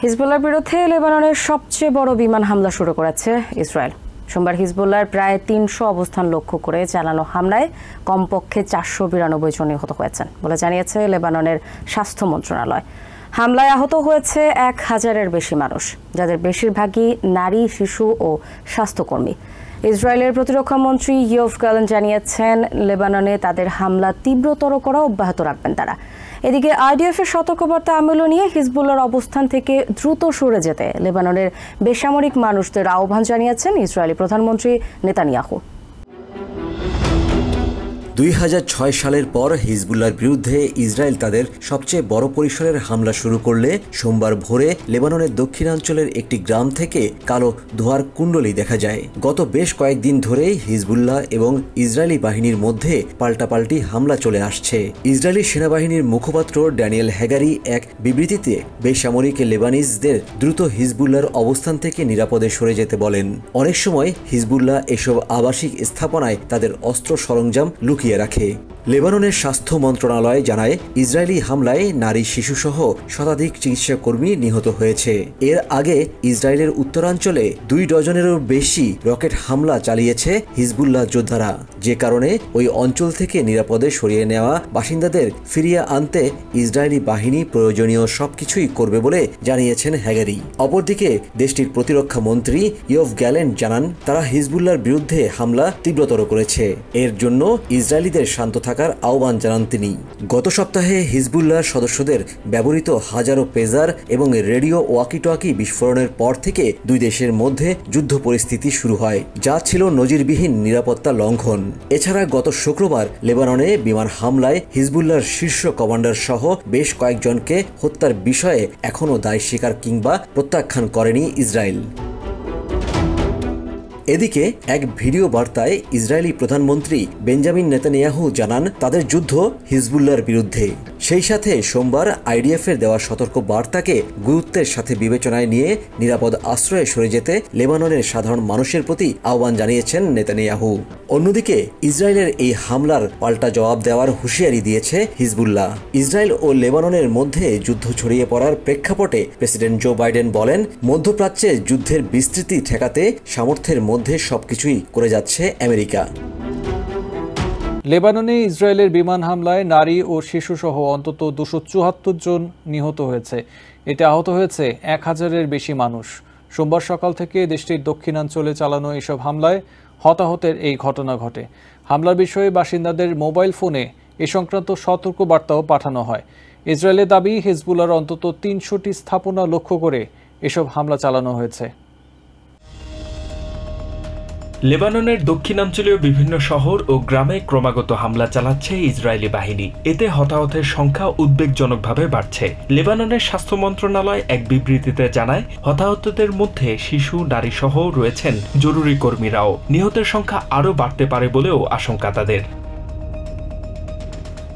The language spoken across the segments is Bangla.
হিজবুল্লাহর বিরুদ্ধে লেবাননের সবচেয়ে বড় বিমান হামলা শুরু করেছে ইসরায়েল। সোমবার হিজবুল্লাহর প্রায় ৩০০ অবস্থান লক্ষ্য করে চালানো হামলায় কমপক্ষে ৪৯২ জন নিহত হয়েছেন বলে জানিয়েছে লেবাননের স্বাস্থ্য মন্ত্রণালয়। হামলায় আহত হয়েছে ১,০০০-এর বেশি মানুষ, যাদের বেশিরভাগই নারী, শিশু ও স্বাস্থ্যকর্মী। ইসরায়েলের প্রতিরক্ষা মন্ত্রী ইয়োভ গ্যালেন জানিয়েছেন, লেবাননে তাদের হামলা তীব্রতর করা অব্যাহত রাখবেন তারা। এদিকে আইডিএফের সতর্কবার্তা আমল নিয়ে হিজবুল্লাহর অবস্থান থেকে দ্রুত সরে যেতে লেবাননের বেসামরিক মানুষদের আহ্বান জানিয়েছেন ইসরায়েলি প্রধানমন্ত্রী নেতানিয়াহু। ২০০৬ সালের পর হিজবুল্লাহর বিরুদ্ধে ইসরায়েল তাদের সবচেয়ে বড় পরিসরের হামলা শুরু করলে সোমবার ভোরে লেবাননের দক্ষিণাঞ্চলের একটি গ্রাম থেকে কালো ধোঁয়ার কুণ্ডলী দেখা যায়। গত বেশ কয়েকদিন ধরেই হিজবুল্লাহ এবং ইসরায়েলি বাহিনীর মধ্যে পাল্টাপাল্টি হামলা চলে আসছে। ইসরায়েলি সেনাবাহিনীর মুখপাত্র ড্যানিয়েল হ্যাগারি এক বিবৃতিতে বেসামরিক লেবানিজদের দ্রুত হিজবুল্লাহর অবস্থান থেকে নিরাপদে সরে যেতে বলেন। অনেক সময় হিজবুল্লাহ এসব আবাসিক স্থাপনায় তাদের অস্ত্র সরঞ্জাম লুকিয়ে রাখে। লেবাননের স্বাস্থ্য মন্ত্রণালয় জানায়, ইসরায়েলি হামলায় নারী, শিশুসহ শতাধিক চিকিৎসা কর্মী নিহত হয়েছে। এর আগে ইসরায়েলের উত্তরাঞ্চলে ২ ডজনেরও বেশি রকেট হামলা চালিয়েছে হিজবুল্লাহ যোদ্ধারা, যে কারণে ওই অঞ্চল থেকে নিরাপদে সরিয়ে নেওয়া বাসিন্দাদের ফিরিয়ে আনতে ইসরায়েলি বাহিনী প্রয়োজনীয় সবকিছুই করবে বলে জানিয়েছেন হ্যাগারি। অপরদিকে দেশটির প্রতিরক্ষা মন্ত্রী ইয়োভ গ্যালেন জানান, তারা হিজবুল্লাহর বিরুদ্ধে হামলা তীব্রতর করেছে। এর জন্য ইসরায়েলিদের শান্ত থাকার আহ্বান জানান তিনি। গত সপ্তাহে হিজবুল্লাহর সদস্যদের ব্যবহৃত হাজারো পেজার এবং রেডিও ওয়াকিটওয়াকি বিস্ফোরণের পর থেকে দুই দেশের মধ্যে যুদ্ধ পরিস্থিতি শুরু হয়, যা ছিল নজিরবিহীন নিরাপত্তা লঙ্ঘন। এছাড়া গত শুক্রবার লেবাননে বিমান হামলায় হিজবুল্লাহর শীর্ষ কমান্ডার সহ বেশ কয়েকজনকে হত্যার বিষয়ে এখনও দায় স্বীকার কিংবা প্রত্যাখ্যান করেনি ইসরায়েল। এদিকে এক ভিডিও বার্তায় ইসরায়েলি প্রধানমন্ত্রী বেঞ্জামিন নেতানিয়াহু জানান, তাদের যুদ্ধ হিজবুল্লাহর বিরুদ্ধে। সেই সাথে সোমবার আইডিএফের দেওয়া সতর্ক বার্তাকে গুরুত্বের সাথে বিবেচনায় নিয়ে নিরাপদ আশ্রয়ে সরে যেতে লেবাননের সাধারণ মানুষের প্রতি আহ্বান জানিয়েছেন নেতানিয়াহু। অন্যদিকে ইসরায়েলের এই হামলার পাল্টা জবাব দেওয়ার হুঁশিয়ারি দিয়েছে হিজবুল্লাহ। ইসরায়েল ও লেবাননের মধ্যে যুদ্ধ ছড়িয়ে পড়ার প্রেক্ষাপটে প্রেসিডেন্ট জো বাইডেন বলেন, মধ্যপ্রাচ্যে যুদ্ধের বিস্তৃতি ঠেকাতে সামর্থ্যের মধ্যে সবকিছুই করে যাচ্ছে আমেরিকা। লেবাননে ইসরায়েলের বিমান হামলায় নারী ও শিশুসহ অন্তত ২৭৪ জন নিহত হয়েছে। এতে আহত হয়েছে ১,০০০-এর বেশি মানুষ। সোমবার সকাল থেকে দেশটির দক্ষিণাঞ্চলে চালানো এসব হামলায় হতাহতের এই ঘটনা ঘটে। হামলার বিষয়ে বাসিন্দাদের মোবাইল ফোনে এ সংক্রান্ত সতর্ক বার্তাও পাঠানো হয়। ইসরায়েলের দাবি, হিজবুল্লাহর অন্তত ৩০০টি স্থাপনা লক্ষ্য করে এসব হামলা চালানো হয়েছে। লেবাননের দক্ষিণাঞ্চলীয় বিভিন্ন শহর ও গ্রামে ক্রমাগত হামলা চালাচ্ছে ইসরায়েলি বাহিনী। এতে হতাহতের সংখ্যা উদ্বেগজনকভাবে বাড়ছে। লেবাননের স্বাস্থ্য মন্ত্রণালয় এক বিবৃতিতে জানায়, হতাহতদের মধ্যে শিশু, নারী সহ রয়েছেন জরুরি কর্মীরাও। নিহতের সংখ্যা আরও বাড়তে পারে বলেও আশঙ্কা তাদের।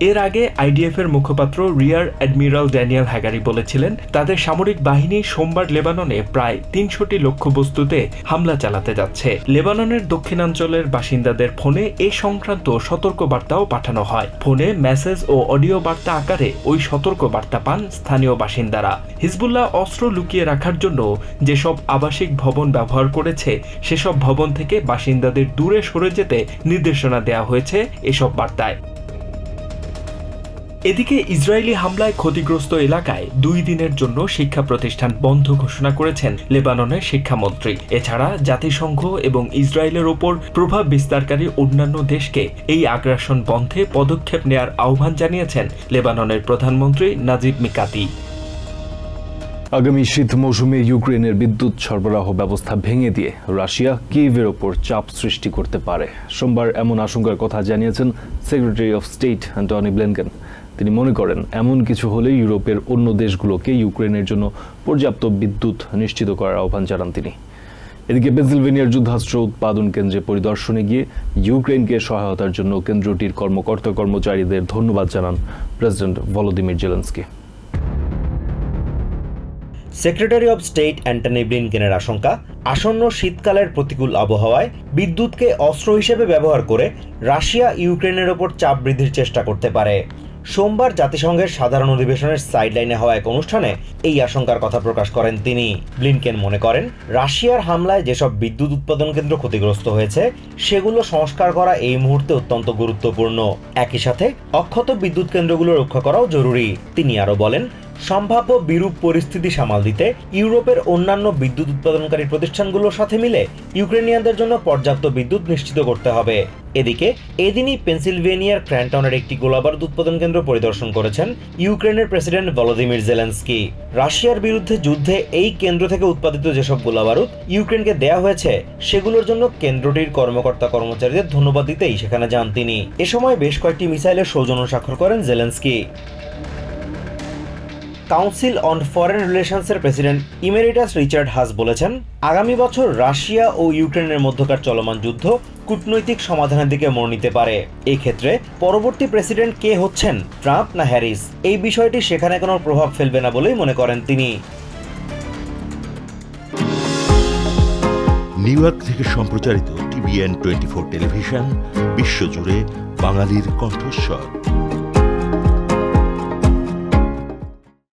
এর আগে আইডিএফের মুখপাত্র রিয়ার অ্যাডমিরাল ড্যানিয়েল হ্যাগারি বলেছিলেন, তাদের সামরিক বাহিনী সোমবার লেবাননে প্রায় ৩০০টি লক্ষ্যবস্তুতে হামলা চালাতে যাচ্ছে। লেবাননের দক্ষিণাঞ্চলের বাসিন্দাদের ফোনে এ সংক্রান্ত সতর্কবার্তাও পাঠানো হয়। ফোনে মেসেজ ও অডিও বার্তা আকারে ওই সতর্কবার্তা পান স্থানীয় বাসিন্দারা। হিজবুল্লাহ অস্ত্র লুকিয়ে রাখার জন্য যেসব আবাসিক ভবন ব্যবহার করেছে, সেসব ভবন থেকে বাসিন্দাদের দূরে সরে যেতে নির্দেশনা দেওয়া হয়েছে এসব বার্তায়। এদিকে ইসরায়েলি হামলায় ক্ষতিগ্রস্ত এলাকায় ২ দিনের জন্য শিক্ষা প্রতিষ্ঠান বন্ধ ঘোষণা করেছেন লেবাননের শিক্ষামন্ত্রী। এছাড়া জাতিসংঘ এবং ইসরায়েলের ওপর প্রভাব বিস্তারকারী অন্যান্য দেশকে এই আগ্রাসন বন্ধে পদক্ষেপ নেয়ার আহ্বান জানিয়েছেন লেবাননের প্রধানমন্ত্রী নাজিব মিকাতি। আগামী শীত মৌসুমে ইউক্রেনের বিদ্যুৎ সরবরাহ ব্যবস্থা ভেঙে দিয়ে রাশিয়া কিয়েভের ওপর চাপ সৃষ্টি করতে পারে। সোমবার এমন আশঙ্কার কথা জানিয়েছেন secretary of state Antony Blinken. তিনি মনে করেন, এমন কিছু হলে ইউরোপের অন্য দেশগুলোকে ইউক্রেনের জন্য পর্যাপ্ত বিদ্যুৎ নিশ্চিত করার আহ্বান জানান তিনি। এদিকে পেনসিলভেনিয়ার যুদ্ধাস্ত্র উৎপাদন কেন্দ্রে পরিদর্শনে গিয়ে ইউক্রেনকে সহায়তার জন্য কেন্দ্রটির কর্মকর্তা-কর্মচারীদের ধন্যবাদ জানান president Volodymyr Zelensky. Secretary of state Antony ব্লিনকেনের আশঙ্কা, আসন্ন শীতকালের প্রতিকূল আবহাওয়ায় বিদ্যুৎকে অস্ত্র হিসেবে ব্যবহার করে রাশিয়া ইউক্রেনের ওপর চাপ বৃদ্ধির চেষ্টা করতে পারে। সোমবার জাতিসংঘের সাধারণ অধিবেশনের সাইডলাইনে হওয়া এক অনুষ্ঠানে এই আশঙ্কার কথা প্রকাশ করেন তিনি। ব্লিনকেন মনে করেন, রাশিয়ার হামলায় যেসব বিদ্যুৎ উৎপাদন কেন্দ্র ক্ষতিগ্রস্ত হয়েছে সেগুলো সংস্কার করা এই মুহূর্তে অত্যন্ত গুরুত্বপূর্ণ। একই সাথে অক্ষত বিদ্যুৎ কেন্দ্রগুলো রক্ষা করাও জরুরি। তিনি আরও বলেন, সম্ভাব্য বিরূপ পরিস্থিতি সামাল দিতে ইউরোপের অন্যান্য বিদ্যুৎ উৎপাদনকারী প্রতিষ্ঠানগুলোর সাথে মিলে ইউক্রেনিয়ানদের জন্য পর্যাপ্ত বিদ্যুৎ নিশ্চিত করতে হবে। এদিকে এদিনই পেনসিলভেনিয়ার ক্র্যানটাউনের একটি গোলাবারুদ উৎপাদন কেন্দ্র পরিদর্শন করেছেন ইউক্রেনের প্রেসিডেন্ট ভলোদিমির জেলেনস্কি। রাশিয়ার বিরুদ্ধে যুদ্ধে এই কেন্দ্র থেকে উৎপাদিত যেসব গোলাবারুদ ইউক্রেনকে দেয়া হয়েছে সেগুলোর জন্য কেন্দ্রটির কর্মকর্তা কর্মচারীদের ধন্যবাদ দিতেই সেখানে যান তিনি। এ সময় বেশ কয়েকটি মিসাইলের সৌজন্য স্বাক্ষর করেন জেলেনস্কি। কাউন্সিল অন ফরেন রিলেশনসের প্রেসিডেন্ট ইমেরিটাস রিচার্ড হাস বলেছেন, আগামী বছর রাশিয়া ও ইউক্রেনের মধ্যকার চলমান যুদ্ধ কূটনৈতিক সমাধানের দিকে মোড় নিতে পারে। এই ক্ষেত্রে পরবর্তী প্রেসিডেন্ট কে হচ্ছেন, ট্রাম্প না হ্যারিস, এই বিষয়টি সেখানে কোনো প্রভাব ফেলবে না বলেই মনে করেন তিনি। নিউ ইয়র্ক থেকে সম্প্রচারিত TVN 24 টেলিভিশন বিশ্বজুড়ে বাঙালির কণ্ঠস্বর।